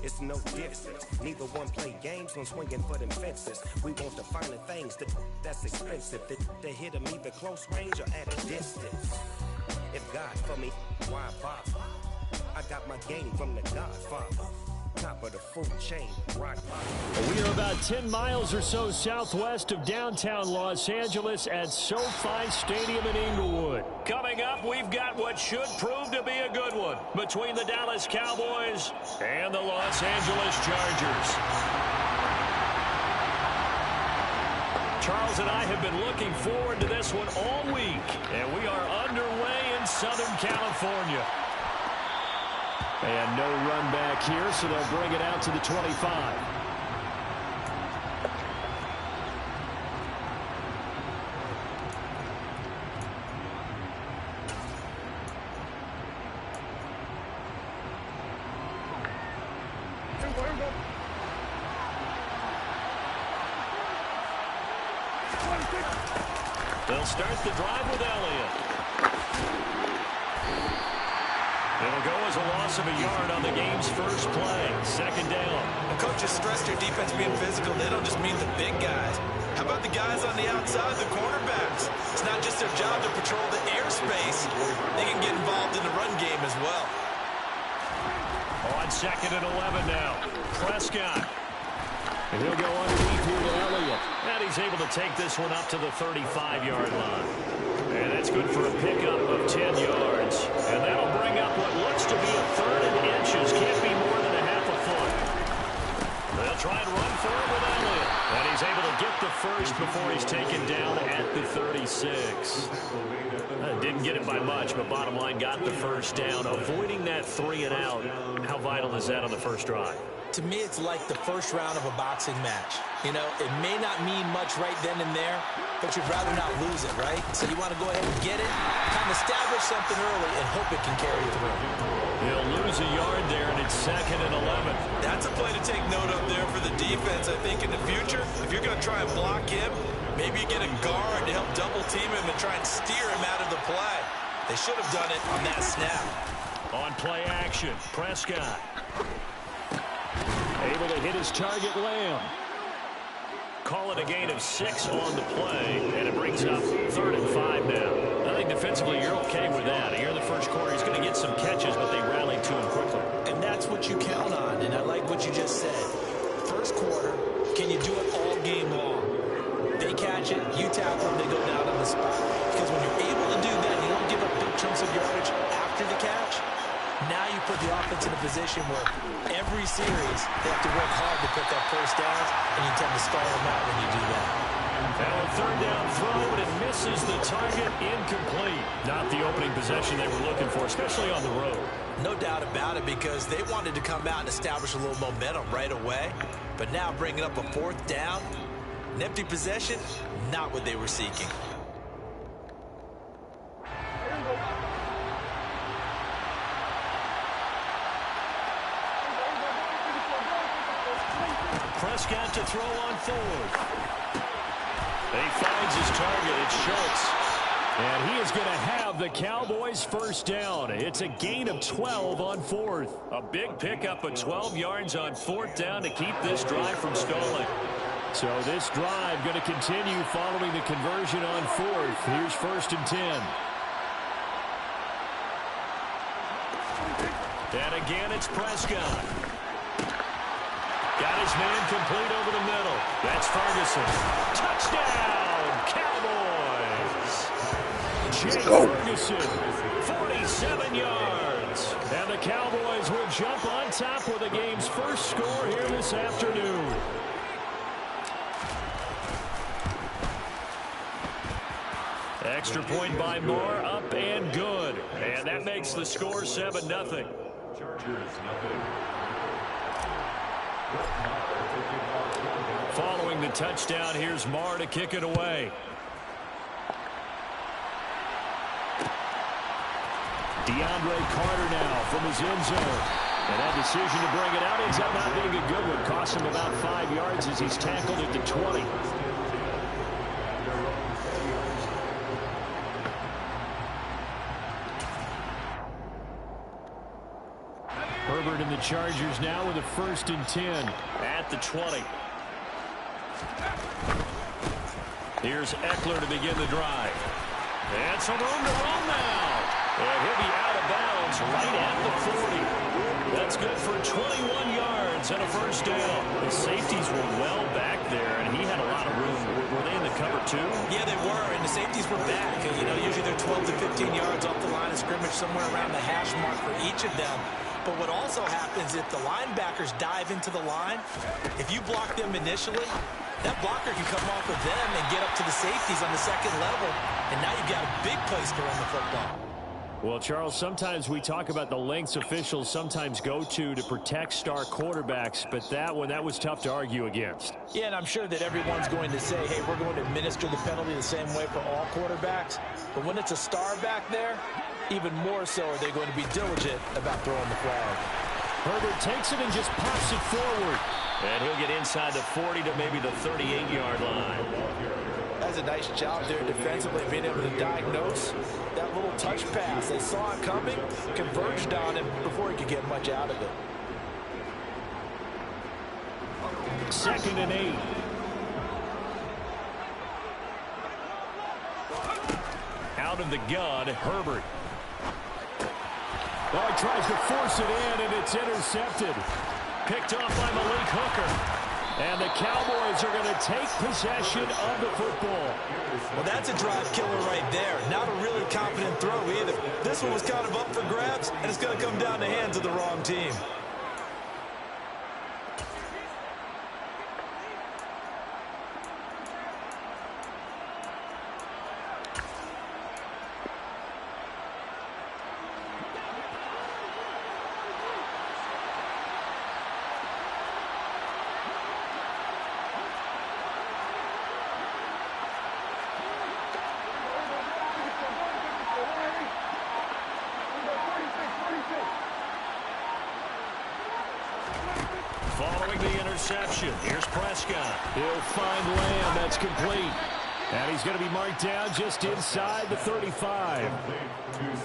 It's no difference. Neither one play games when swinging for them fences. We want the finer things that's expensive. To hit them either close range or at a distance. If God for me, why bother? I got my game from the Godfather. Top of the food chain, rock bottom. We are about 10 miles or so southwest of downtown Los Angeles at SoFi Stadium in Inglewood. Coming up, we've got what should prove to be a good one between the Dallas Cowboys and the Los Angeles Chargers. Charles and I have been looking forward to this one all week, and we are underway in Southern California. And no run back here, so they'll bring it out to the 25. They'll start the drive with Elliott. It'll go as a loss of a yard on the game's first play. Second down. The coaches stress their defense being physical. They don't just mean the big guys. How about the guys on the outside, the cornerbacks? It's not just their job to patrol the airspace. They can get involved in the run game as well. On 2nd and 11 now. Prescott. And he'll go underneath here to Elliott. And he's able to take this one up to the 35-yard line. And that's good for a pickup of 10 yards. And that'll bring up what looks to be a 3rd and inches. Can't be more than a half a foot. They'll try and run for it with Elliott. And he's able to get the first before he's taken down at the 36. Didn't get it by much, but bottom line got the first down. Avoiding that 3 and out. How vital is that on the first drive? To me, it's like the first round of a boxing match. You know, it may not mean much right then and there, but you'd rather not lose it, right? So you want to go ahead and get it, kind of establish something early, and hope it can carry through. He'll lose a yard there, and it's 2nd and 11. That's a play to take note of there for the defense, I think, in the future. If you're going to try and block him, maybe you get a guard to help double-team him and try and steer him out of the play. They should have done it on that snap. On play action, Prescott. Able to hit his target, Lamb. Call it a gain of 6 on the play, and it brings up 3rd and 5 now. I think defensively you're okay with that. Here in the first quarter, he's going to get some catches, but they rallied to him quickly. And that's what you count on, and I like what you just said. First quarter, can you do it all game long? They catch it, you tackle them, they go down on the spot. Because when you're able to do that, you don't give up big chunks of yardage after the catch. Now you put the offense in a position where every series they have to work hard to put that first down, and you tend to stall them out when you do that. Now a 3rd down throw, but it misses the target, incomplete. Not the opening possession they were looking for, especially on the road. No doubt about it, because they wanted to come out and establish a little momentum right away. But now bringing up a 4th down, an empty possession, not what they were seeking. Prescott to throw on 4th. He finds his target. It's Schultz. And he is going to have the Cowboys first down. It's a gain of 12 on 4th. A big pickup of 12 yards on 4th down to keep this drive from stalling. So this drive going to continue following the conversion on 4th. Here's 1st and 10. And again, it's Prescott. Got his man complete over the middle. That's Ferguson. Touchdown, Cowboys. Jake Ferguson, 47 yards. And the Cowboys will jump on top with the game's first score here this afternoon. Extra point by Moore, up and good. And that makes the score 7-0. Following the touchdown, here's Moore to kick it away. DeAndre Carter now from his end zone. And that decision to bring it out ends up not being a good one. Cost him about 5 yards as he's tackled at the 20. Herbert in the Chargers now with a 1st and 10 at the 20. Here's Eckler to begin the drive. And some room to run now. And he'll be out of bounds right at the 40. That's good for 21 yards and a 1st down. The safeties were well back there, and he had a lot of room. Were they in the cover too? Yeah, they were, and the safeties were back. You know, usually they're 12 to 15 yards off the line of scrimmage, somewhere around the hash mark for each of them. But what also happens if the linebackers dive into the line, if you block them initially, that blocker can come off of them and get up to the safeties on the 2nd level, and now you've got a big place to run the football. Well, Charles, sometimes we talk about the lengths officials sometimes go to protect star quarterbacks, but that was tough to argue against. Yeah, and I'm sure that everyone's going to say, hey, we're going to administer the penalty the same way for all quarterbacks. But when it's a star back there, even more so are they going to be diligent about throwing the flag. Herbert takes it and just pops it forward. And he'll get inside the 40 to maybe the 38-yard line. That's a nice job there defensively, being able to diagnose that little touch pass. They saw it coming, converged on him before he could get much out of it. 2nd and 8. Out of the gun, Herbert. Oh, he tries to force it in, and it's intercepted. Picked off by Malik Hooker. And the Cowboys are going to take possession of the football. Well, that's a drive killer right there. Not a really confident throw either. This one was kind of up for grabs, and it's going to come down the hands of the wrong team. Following the interception, here's Prescott. He'll find Lamb. That's complete. And he's going to be marked down just inside the 35.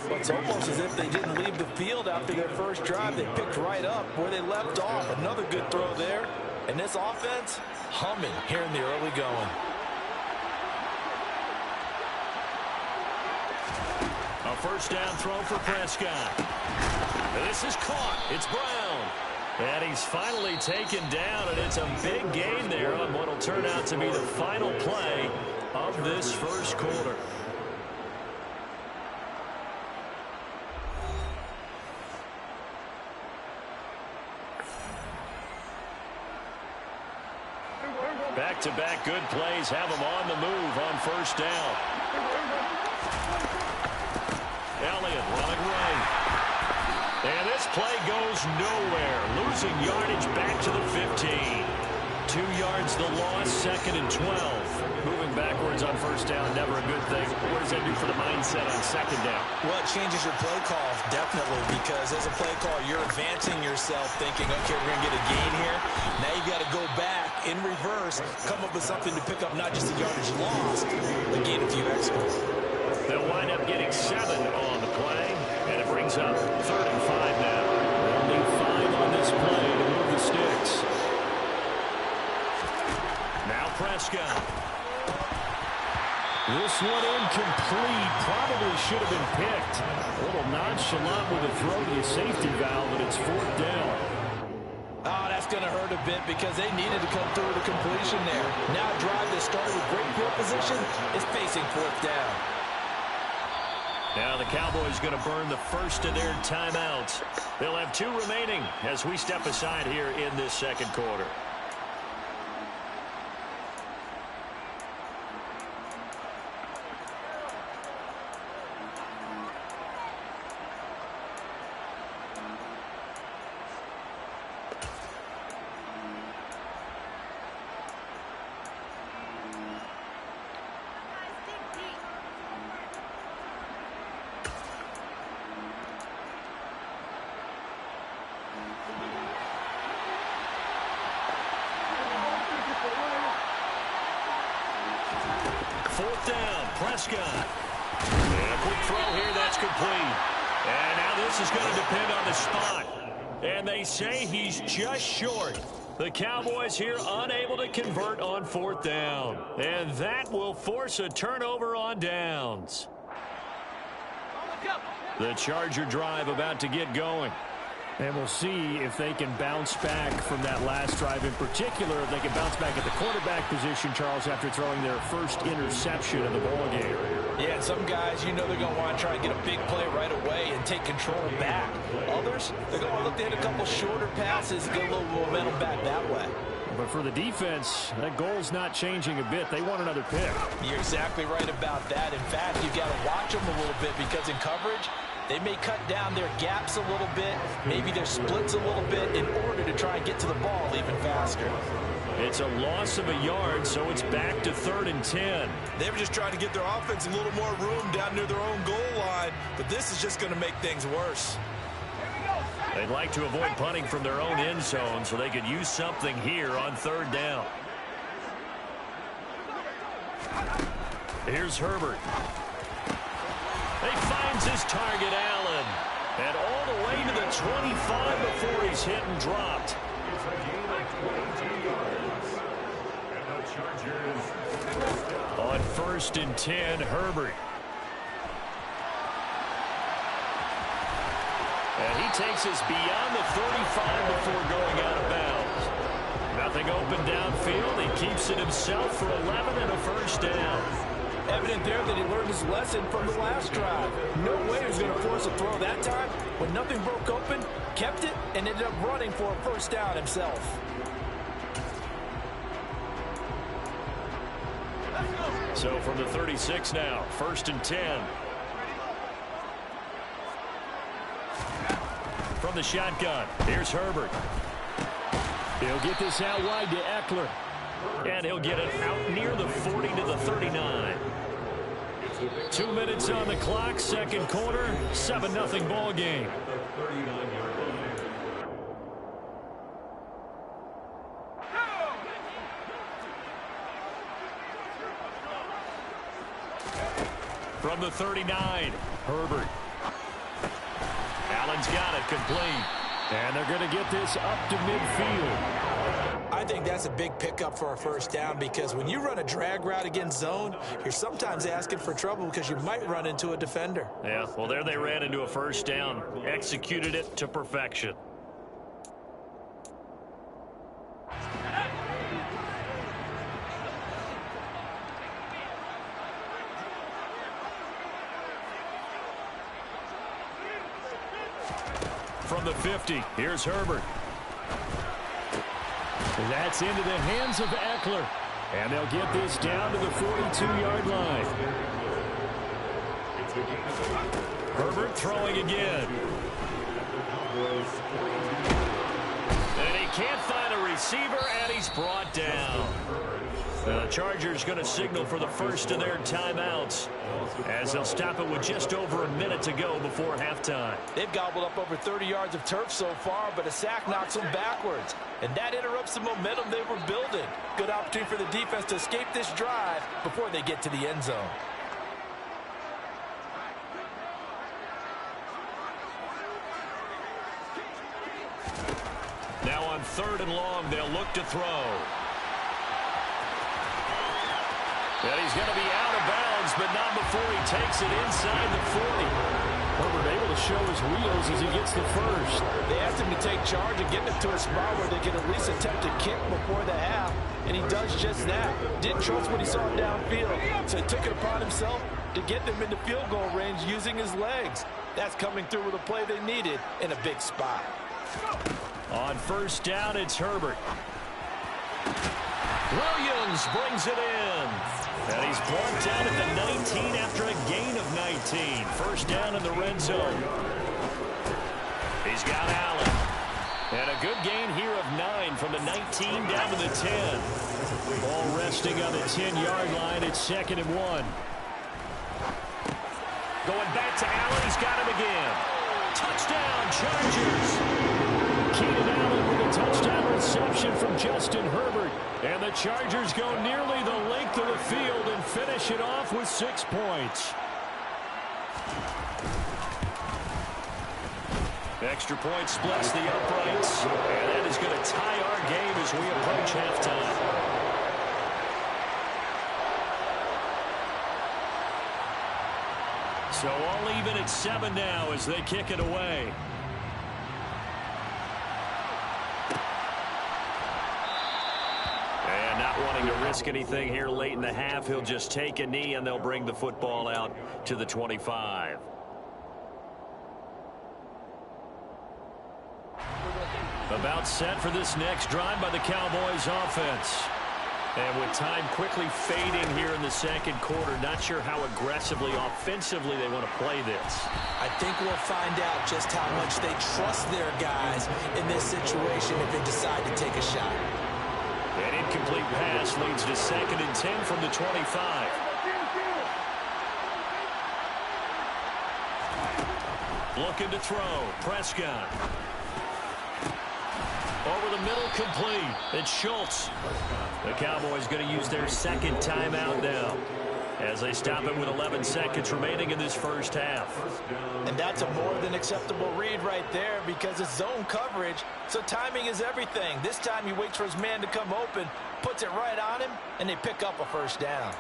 Well, it's almost as if they didn't leave the field after their first drive. They picked right up where they left off. Another good throw there. And this offense, humming here in the early going. A 1st down throw for Prescott. This is caught. It's Brown. And he's finally taken down, and it's a big gain there on what will turn out to be the final play of this 1st quarter. Back-to-back good plays have him on the move on 1st down. Elliott running right. And this play goes nowhere. Losing yardage back to the 15. 2 yards the loss, 2nd and 12. Moving backwards on 1st down, never a good thing. What does that do for the mindset on 2nd down? Well, it changes your play call, definitely, because as a play call, you're advancing yourself thinking, okay, we're going to get a gain here. Now you've got to go back in reverse, come up with something to pick up not just the yardage lost, but gain a few extras. They'll wind up getting 7 on the play, and it brings up 3rd and 5 now. They'll need 5 on this play to move the sticks. Now Prescott. This one incomplete. Probably should have been picked. A little nonchalant with a throw to the safety valve, and it's 4th down. Oh, that's going to hurt a bit because they needed to come through with a completion there. Now a drive that started with great field position is facing 4th down. Now the Cowboys going to burn the first of their timeouts. They'll have 2 remaining as we step aside here in this 2nd quarter. Prescott. And a quick throw here, that's complete. And now this is going to depend on the spot. And they say he's just short. The Cowboys here unable to convert on 4th down. And that will force a turnover on downs. The Charger drive about to get going. And we'll see if they can bounce back from that last drive in particular. If they can bounce back at the quarterback position, Charles, after throwing their first interception of the ballgame. Yeah, some guys, you know they're going to want to try and get a big play right away and take control back. Others, they're going to look to hit a couple shorter passes and get a little momentum back that way. But for the defense, that goal's not changing a bit. They want another pick. You're exactly right about that. In fact, you've got to watch them a little bit because in coverage, they may cut down their gaps a little bit, maybe their splits a little bit in order to try and get to the ball even faster. It's a loss of a yard, so it's back to 3rd and 10. They were just trying to get their offense a little more room down near their own goal line, but this is just going to make things worse. They'd like to avoid punting from their own end zone so they could use something here on 3rd down. Here's Herbert. He finds his target, Allen. And all the way to the 25 before he's hit and dropped. On 1st and 10, Herbert. And he takes us beyond the 35 before going out of bounds. Nothing open downfield. He keeps it himself for 11 and a 1st down. Evident there that he learned his lesson from the last drive. No way he was going to force a throw that time. When nothing broke open, kept it, and ended up running for a 1st down himself. So from the 36 now, 1st and 10. From the shotgun, here's Herbert. He'll get this out wide to Eckler. And he'll get it out near the 40 to the 39. 2 minutes on the clock, 2nd quarter, 7-0 ball game. From the 39, Herbert. Allen's got it complete. And they're going to get this up to midfield. I think that's a big pickup for a 1st down because when you run a drag route against zone, you're sometimes asking for trouble because you might run into a defender. Yeah, well, there they ran into a 1st down. Executed it to perfection. From the 50, here's Herbert. That's into the hands of Eckler. And they'll get this down to the 42-yard line. Herbert throwing again. And he can't find a receiver, and he's brought down. The Chargers going to signal for the first of their timeouts as they'll stop it with just over a minute to go before halftime. They've gobbled up over 30 yards of turf so far, but a sack knocks them backwards. And that interrupts the momentum they were building. Good opportunity for the defense to escape this drive before they get to the end zone. Now on 3rd and long, they'll look to throw. And he's going to be out of bounds, but not before he takes it inside the 40. Herbert able to show his wheels as he gets the first. They asked him to take charge and get them to a spot where they can at least attempt a kick before the half, and he does just that. Didn't trust what he saw downfield, so he took it upon himself to get them into field goal range using his legs. That's coming through with a play they needed in a big spot. On 1st down, it's Herbert. Williams brings it in. And he's brought down at the 19 after a gain of 19. 1st down in the red zone. He's got Allen. And a good gain here of 9 from the 19 down to the 10. Ball resting on the 10-yard line. It's 2nd and 1. Going back to Allen. He's got him again. Touchdown, Chargers. Keenan Allen with a touchdown reception from Justin Herbert. And the Chargers go nearly the length of the field and finish it off with 6 points. Extra point splits the uprights. And that is going to tie our game as we approach halftime. So all even at 7 now as they kick it away. And not wanting to risk anything here late in the half, he'll just take a knee and they'll bring the football out to the 25. About set for this next drive by the Cowboys offense. And with time quickly fading here in the second quarter, not sure how aggressively, offensively they want to play this. I think we'll find out just how much they trust their guys in this situation if they decide to take a shot. An incomplete pass leads to 2nd and 10 from the 25. Looking to throw. Prescott. Over the middle, complete. It's Schultz. The Cowboys going to use their 2nd timeout now as they stop it with 11 seconds remaining in this first half. And that's a more than acceptable read right there because it's zone coverage, so timing is everything. This time he waits for his man to come open, puts it right on him, and they pick up a first down.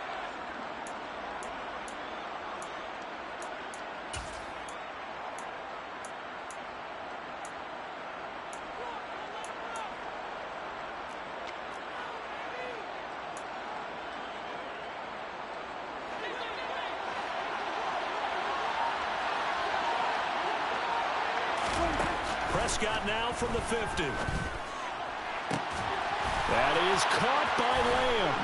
Prescott now from the 50. That is caught by Lamb.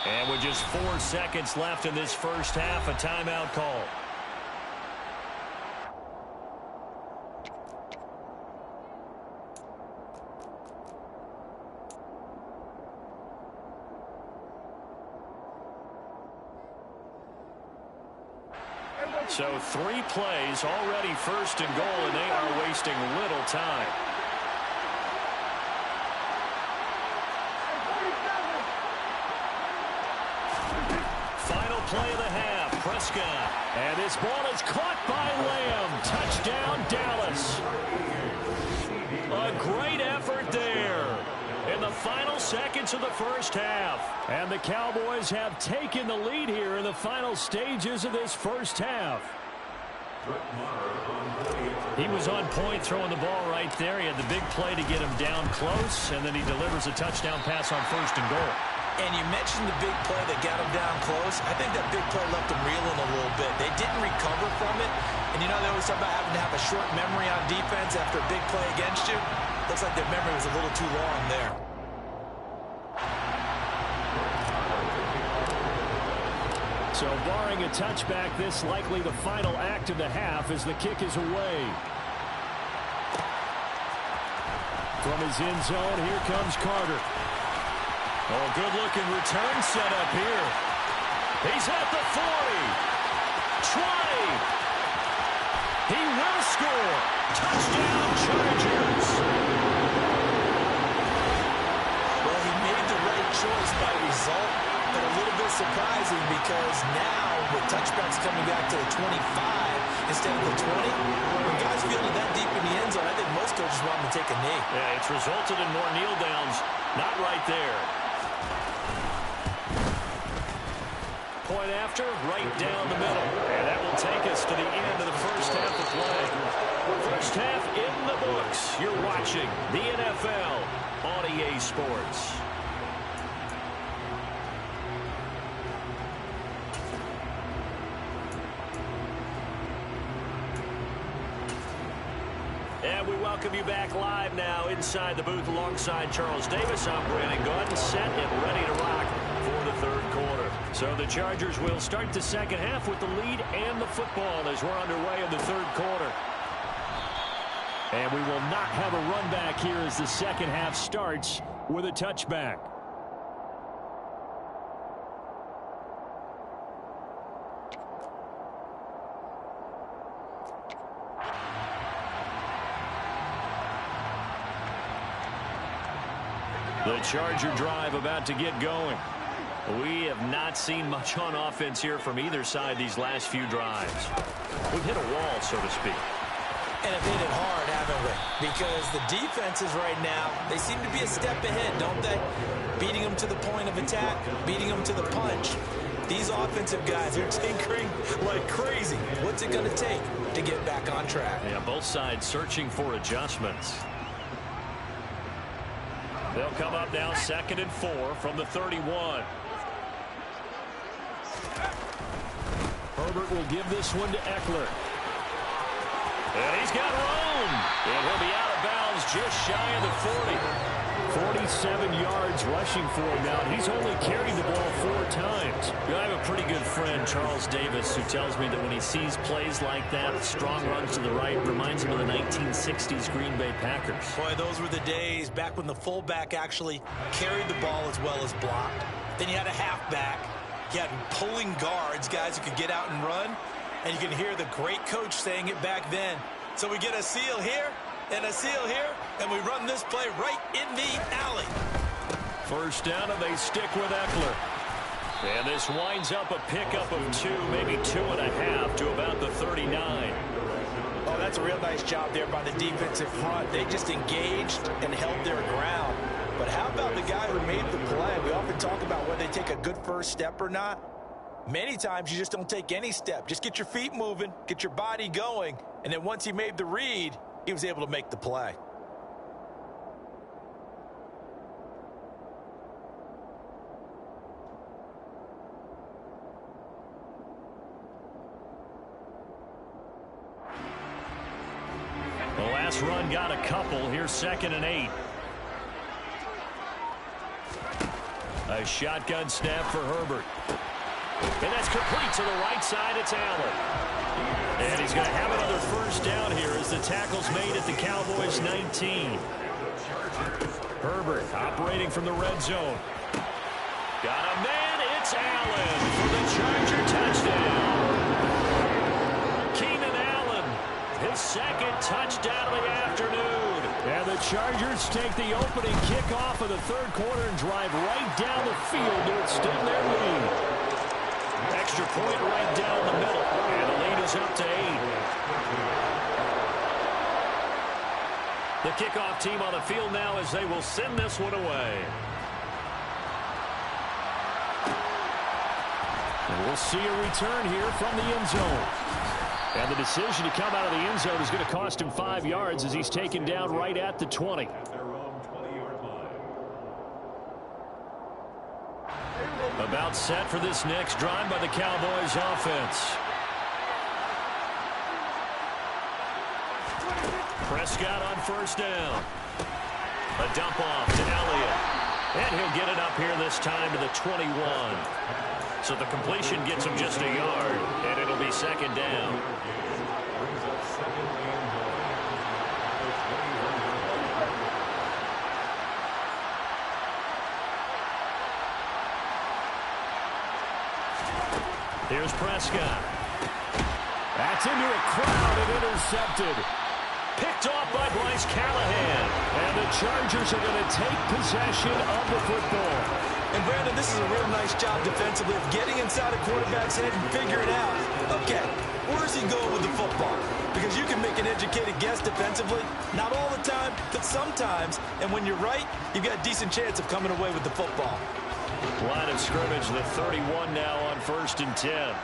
And with just 4 seconds left in this first half, a timeout call. So 3 plays, already 1st and goal, and they are wasting little time. Final play of the half, Prescott. And this ball is caught by Lamb. Touchdown, Dallas. A great effort there in the final seconds of the first half. And the Cowboys have taken the lead here in the final stages of this first half. He was on point throwing the ball right there. He had the big play to get him down close, and then he delivers a touchdown pass on 1st and goal. And you mentioned the big play that got him down close. I think that big play left him reeling a little bit. They didn't recover from it. And you know, they always talk about having to have a short memory on defense after a big play against you. Looks like their memory was a little too long there. So barring a touchback, this likely the final act of the half as the kick is away. From his end zone, here comes Carter. Oh, good-looking return set up here. He's at the 40. 20. He will score. Touchdown, Chargers. Well, he made the right choice by result, but a little bit surprising because now with touchbacks coming back to the 25 instead of the 20, when guys feeling that deep in the end zone, I think most coaches want them to take a knee. Yeah, it's resulted in more kneel downs. Not right there. Point after, right down the middle. And that will take us to the end of the first half of play. First half in the books. You're watching the NFL on EA Sports. And we welcome you back live now inside the booth alongside Charles Davis. I'm Brandon Gaudin, set and ready to rock for the third quarter. So the Chargers will start the second half with the lead and the football as we're underway in the third quarter. And we will not have a run back here as the second half starts with a touchback. The Charger drive about to get going. We have not seen much on offense here from either side these last few drives. We've hit a wall, so to speak. And have hit it hard, haven't we? Because the defenses right now, they seem to be a step ahead, don't they? Beating them to the point of attack, beating them to the punch. These offensive guys are tinkering like crazy. What's it going to take to get back on track? Yeah, both sides searching for adjustments. They'll come up now 2nd and 4 from the 31. Herbert will give this one to Eckler. And he's got room. And he'll be out of bounds just shy of the 40. 47 yards rushing for him now. He's only carried the ball 4 times. I have a pretty good friend, Charles Davis, who tells me that when he sees plays like that, strong runs to the right, reminds him of the 1960s Green Bay Packers. Boy, those were the days back when the fullback actually carried the ball as well as blocked. Then you had a halfback. You had pulling guards, guys who could get out and run. And you can hear the great coach saying it back then. So we get a seal here and a seal here, and we run this play right in the alley. First down, and they stick with Eckler. And this winds up a pickup of 2, maybe 2.5 to about the 39. Oh, that's a real nice job there by the defensive front. They just engaged and held their ground. But how about the guy who made the play? We often talk about whether they take a good first step or not. Many times you just don't take any step. Just get your feet moving, get your body going, and then once he made the read, he was able to make the play. The last run got a couple. Here's 2nd and 8. A shotgun snap for Herbert. And that's complete to the right side. It's Allen. And he's going to have another first down here as the tackle's made at the Cowboys 19. Herbert operating from the red zone. Got a man. It's Allen for the Charger touchdown. Keenan Allen, his 2nd touchdown of the afternoon. And the Chargers take the opening kickoff of the 3rd quarter and drive right down the field to extend their lead. Extra point right down the middle. And the lead is up to 8. The kickoff team on the field now as they will send this one away. And we'll see a return here from the end zone. And the decision to come out of the end zone is going to cost him 5 yards as he's taken down right at the 20. About set for this next drive by the Cowboys offense. Prescott on first down. A dump off to Elliott. And he'll get it up here this time to the 21. So the completion gets him just a yard, and it'll be 2nd down. Here's Prescott. That's into a crowd and intercepted. Picked off by Bryce Callahan. And the Chargers are going to take possession of the football. And Brandon, this is a real nice job defensively of getting inside a quarterback's head and figuring out, okay, where's he going with the football? Because you can make an educated guess defensively. Not all the time, but sometimes. And when you're right, you've got a decent chance of coming away with the football. Line of scrimmage, the 31 now on 1st and 10.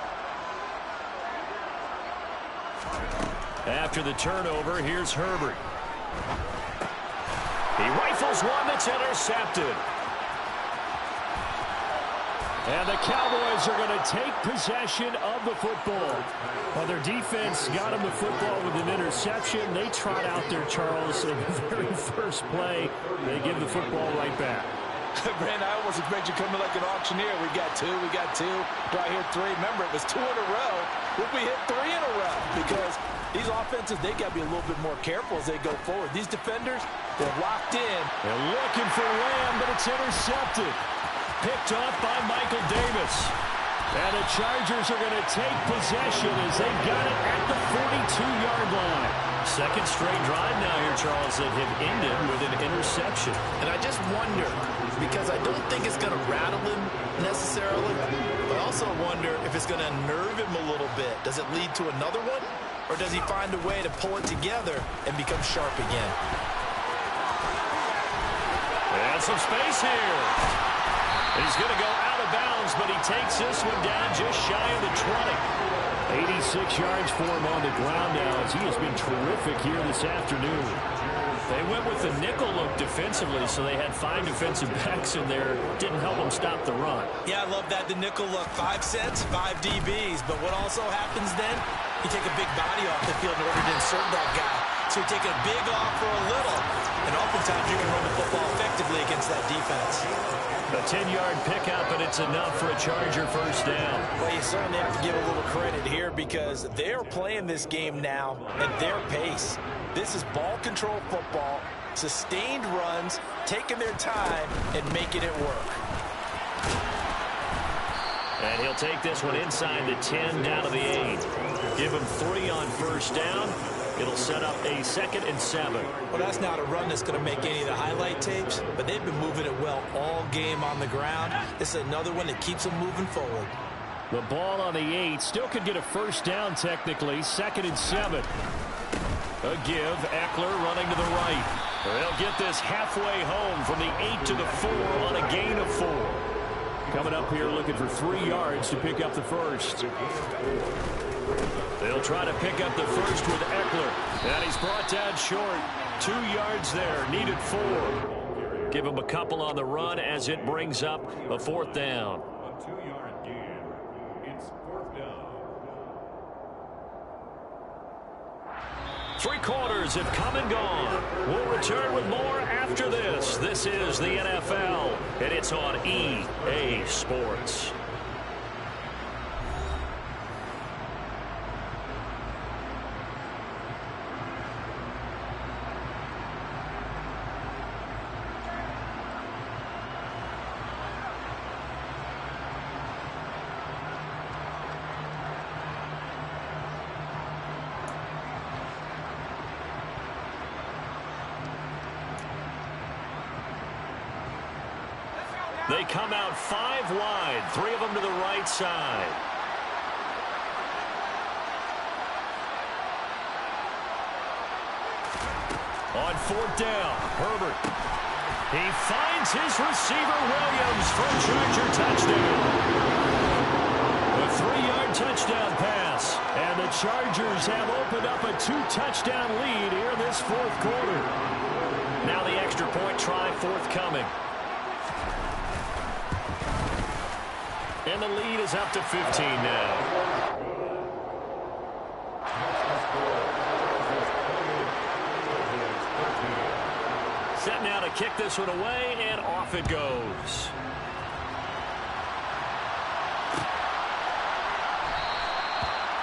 After the turnover, here's Herbert. He rifles one that's intercepted. And the Cowboys are going to take possession of the football. Well, their defense got them the football with an interception. They trot out there, Charles, in the very first play. They give the football right back. Brandon, I almost expect you coming like an auctioneer. We got 2, we got 2. Do I hear 3? Remember, it was 2 in a row. Would we hit 3 in a row? Because these offenses, they got to be a little bit more careful as they go forward. These defenders, they're locked in. They're looking for Lamb, but it's intercepted. Picked off by Michael Davis. And the Chargers are going to take possession as they got it at the 42-yard line. 2nd straight drive now here, Charles, that have ended with an interception. And I just wonder, because I don't think it's going to rattle him necessarily, but I also wonder if it's going to unnerve him a little bit. Does it lead to another one? or does he find a way to pull it together and become sharp again? And some space here. He's going to go out of bounds, but he takes this one down just shy of the 20. 86 yards for him on the ground now as he has been terrific here this afternoon. They went with the nickel look defensively, so they had 5 defensive backs in there. Didn't help them stop the run. Yeah, I love that, the nickel look. 5 sets, 5 DBs. But what also happens then, you take a big body off the field in order to insert that guy. So you're taking a big off for a little. And oftentimes you're going to run the football effectively against that defense. A 10-yard pickup, and it's enough for a Charger first down. Well, you certainly have to give a little credit here because they're playing this game now at their pace. This is ball control football, sustained runs, taking their time, and making it work. And he'll take this one inside the 10 down to the 8. Give him 3 on first down. It'll set up a 2nd and 7. Well, that's not a run that's going to make any of the highlight tapes, but they've been moving it well all game on the ground. This is another one that keeps them moving forward. The ball on the 8 still could get a first down technically. 2nd and 7. A give. Eckler running to the right. They'll get this halfway home from the 8 to the 4 on a gain of 4. Coming up here looking for 3 yards to pick up the first. They'll try to pick up the first with Eckler. And he's brought down short. 2 yards there. Needed 4. Give him a couple on the run as it brings up a 4th down. A 2-yard gain. It's 4th down. 3 quarters have come and gone. We'll return with more after this. This is the NFL, and it's on EA Sports. They come out 5 wide, 3 of them to the right side. On 4th down, Herbert. He finds his receiver, Williams, for a Charger touchdown. A 3-yard touchdown pass. And the Chargers have opened up a 2-touchdown lead here this 4th quarter. Now the extra point try forthcoming. And the lead is up to 15 now. Set now to kick this one away, and off it goes.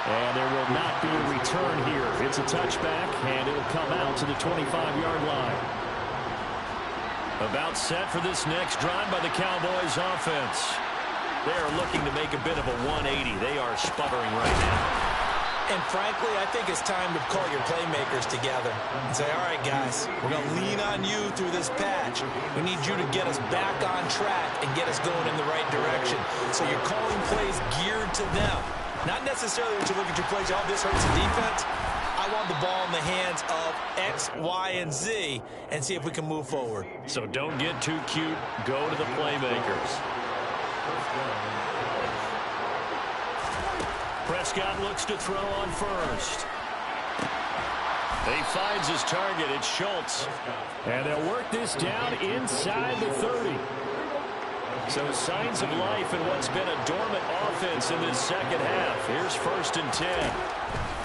And there will not be a return here. It's a touchback, and it'll come out to the 25-yard line. About set for this next drive by the Cowboys offense. They are looking to make a bit of a 180. They are sputtering right now. And frankly, I think it's time to call your playmakers together and say, all right, guys, we're going to lean on you through this patch. We need you to get us back on track and get us going in the right direction. So you're calling plays geared to them. Not necessarily to look at your plays, oh, this hurts the defense. I want the ball in the hands of X, Y, and Z and see if we can move forward. So don't get too cute. Go to the playmakers. Prescott looks to throw on first. He finds his target. It's Schultz. And they'll work this down inside the 30. So signs of life in what's been a dormant offense in this second half. Here's 1st and 10.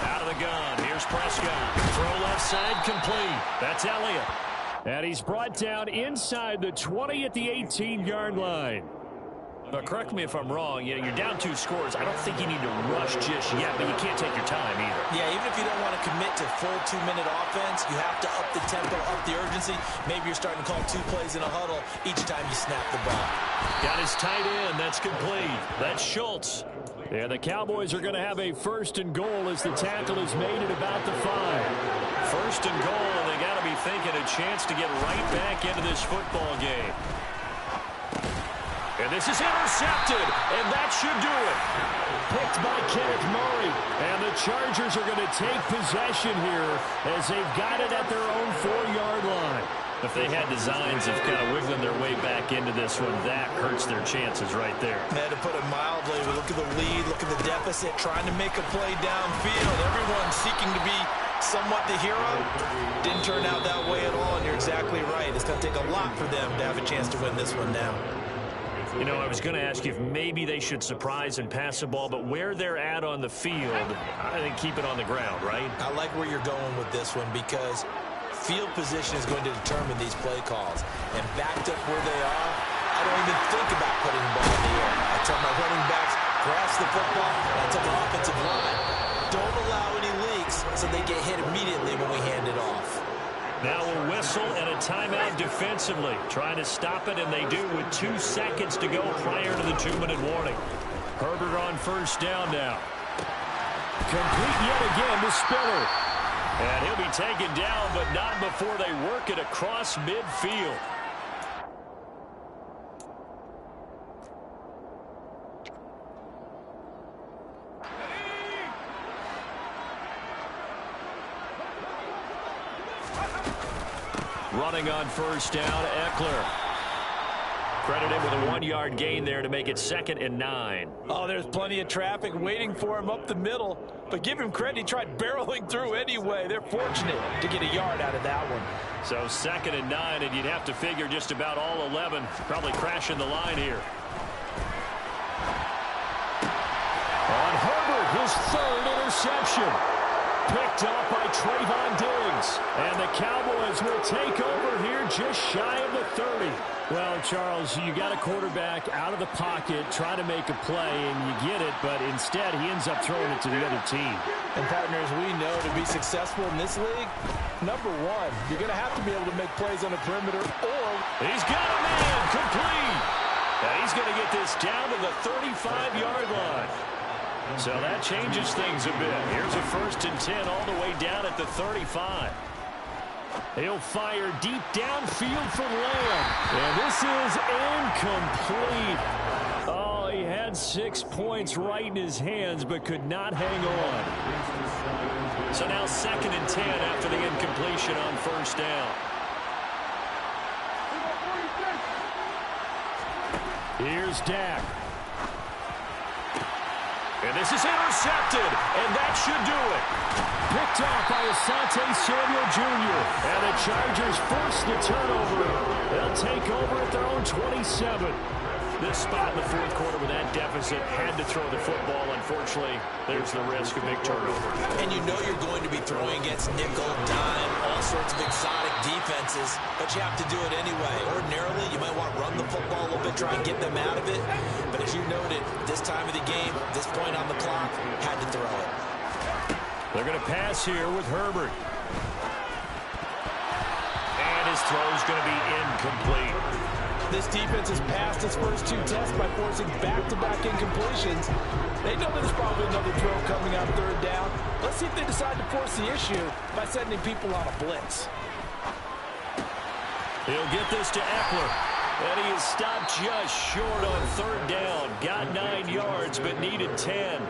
Out of the gun. Here's Prescott. Throw left side complete. That's Elliott. And he's brought down inside the 20 at the 18-yard line. But correct me if I'm wrong, you're down 2 scores. I don't think you need to rush just yet, but you can't take your time either. Yeah, even if you don't want to commit to full 2-minute offense, you have to up the tempo, up the urgency. Maybe you're starting to call 2 plays in a huddle each time you snap the ball. Got his tight end. That's complete. That's Schultz. And the Cowboys are going to have a 1st and goal as the tackle is made at about the 5. 1st and goal, and they got to be thinking a chance to get right back into this football game. And this is intercepted, and that should do it. Picked by Kenneth Murray. And the Chargers are going to take possession here as they've got it at their own 4-yard line. If they had designs of kind of wiggling their way back into this one, that hurts their chances right there. Man, to put it mildly, look at the lead, look at the deficit, trying to make a play downfield. Everyone seeking to be somewhat the hero. Didn't turn out that way at all, and you're exactly right. It's going to take a lot for them to have a chance to win this one now. You know, I was going to ask you if maybe they should surprise and pass the ball, but where they're at on the field, I think keep it on the ground, right? I like where you're going with this one because field position is going to determine these play calls. And backed up where they are, I don't even think about putting the ball in the air. I tell my running backs, grasp the football, and I tell my offensive line, don't allow any leaks so they get hit immediately when we hand it off. Now a whistle and a timeout defensively. Trying to stop it, and they do with 2 seconds to go prior to the 2-minute warning. Herbert on first down now. Complete yet again to Spiller. And he'll be taken down, but not before they work it across midfield. Running on first down, Eckler. Credited with a 1-yard gain there to make it 2nd and 9. Oh, there's plenty of traffic waiting for him up the middle. But give him credit, he tried barreling through anyway. They're fortunate to get a yard out of that one. So 2nd and 9, and you'd have to figure just about all 11 probably crashing the line here. On Herbert, his 3rd interception. Picked up by Trayvon Diggs. And the Cowboys will take over here just shy of the 30. Well, Charles, you got a quarterback out of the pocket trying to make a play, and you get it, but instead he ends up throwing it to the other team. And partners, we know to be successful in this league, number one, you're going to have to be able to make plays on the perimeter, or he's got a man complete. And he's going to get this down to the 35-yard line. So that changes things a bit. Here's a 1st and 10 all the way down at the 35. He'll fire deep downfield from Lamb. And this is incomplete. Oh, he had 6 points right in his hands, but could not hang on. So now 2nd and 10 after the incompletion on first down. Here's Dak. And this is intercepted, and that should do it. Picked off by Asante Samuel Jr. And the Chargers force the turnover. They'll take over at their own 27. This spot in the 4th quarter with that deficit had to throw the football. Unfortunately, there's the risk of big turnover. And you know you're going to be throwing against nickel, dime, all sorts of exotic defenses, but you have to do it anyway. Ordinarily, you might want to run the football a little bit, try and get them out of it. But as you noted, this time of the game, this point on the clock, had to throw it. They're going to pass here with Herbert. And his throw is going to be incomplete. This defense has passed its first 2 tests by forcing back-to-back incompletions. They know there's probably another throw coming out 3rd down. Let's see if they decide to force the issue by sending people on a blitz. He'll get this to Eckler. And he is stopped just short on 3rd down. Got 9 yards, but needed 10.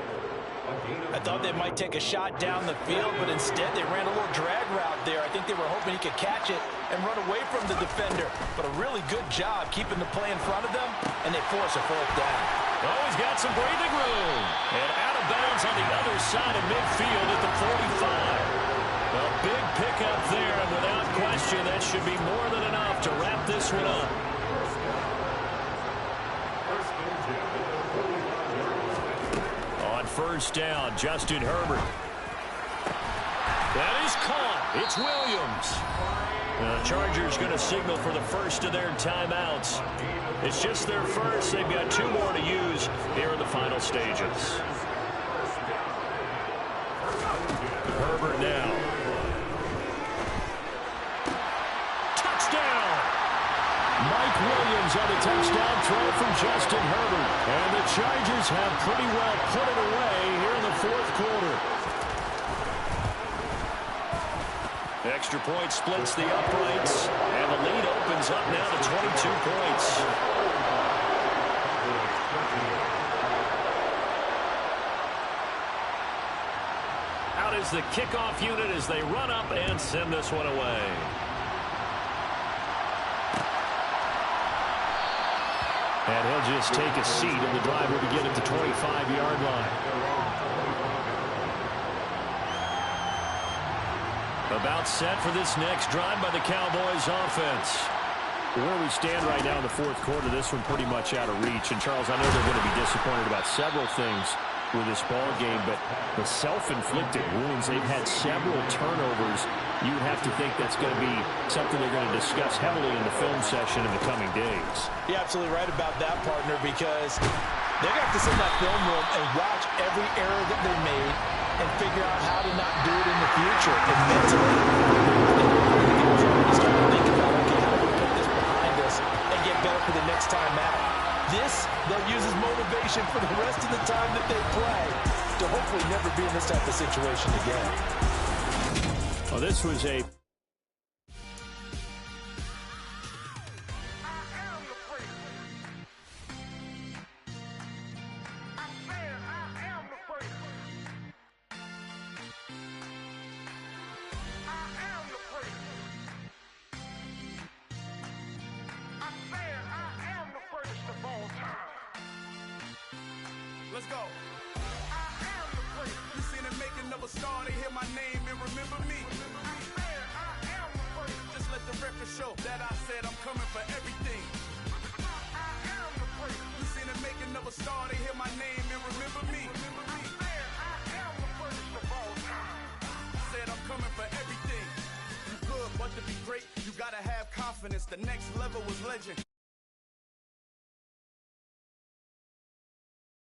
I thought they might take a shot down the field, but instead they ran a little drag route there. I think they were hoping he could catch it and run away from the defender. But a really good job keeping the play in front of them, and they force a 4th down. Oh, he's got some breathing room. And out of bounds on the other side of midfield at the 45. A big pickup there, and without question, that should be more than enough to wrap this one up. On first down, Justin Herbert. That is caught. It's Williams. The Chargers going to signal for the first of their timeouts. It's just their first. They've got 2 more to use here in the final stages. Herbert now. Touchdown! Mike Williams on the touchdown throw from Justin Herbert. And the Chargers have pretty well put it away here in the 4th quarter. Extra point splits the uprights, and the lead opens up now to 22 points. is the kickoff unit as they run up and send this one away. And he'll just take a seat, and the drive will begin at the 25-yard line. About set for this next drive by the Cowboys offense. Where we stand right now in the fourth quarter, this one pretty much out of reach. And, Charles, I know they're going to be disappointed about several things with this ball game, but the self-inflicted wounds, they've had several turnovers. You would have to think that's going to be something they're going to discuss heavily in the film session in the coming days. You're absolutely right about that, partner, because they're going to have to sit in that film room and watch every error that they made and figure out how to not do it in the future. And mentally, you start to think about, okay, how do we put this behind us and get better for the next time out? This, they'll use as motivation for the rest of the time that they play to hopefully never be in this type of situation again. Well, this was a... Let's go. I am the great. You seen it making of a star, they hear my name and remember me. I am the great. Just let the record show that I said I'm coming for everything. I am the great. You seen it making of a star, they hear my name and remember me. I am the greatest of all time. Said I'm coming for everything. You good, but to be great, you gotta have confidence. The next level was legend.